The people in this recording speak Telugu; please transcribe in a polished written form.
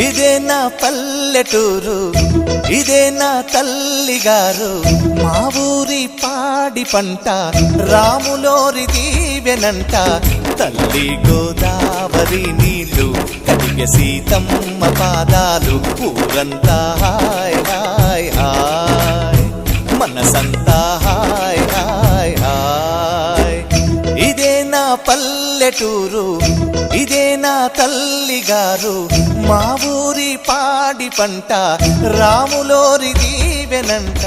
ఇదే నా పల్లెటూరు, ఇదే నా తల్లిగారు. మా ఊరి పాడి పంట రాములోరి దీవెనంట. తల్లి గోదావరి నీళ్ళు కడిగే సీతమ్మ పాదాలు. ఊరంతా హాయ్ హాయ్ హాయ్, మనసంతా హాయ్ హాయ్ హాయ్. ఇదే నా పల్లెటూరు, ఇదే నా తల్లిగారు. మా ఊరి పాడి పంట రాములోరి దీవెనంట.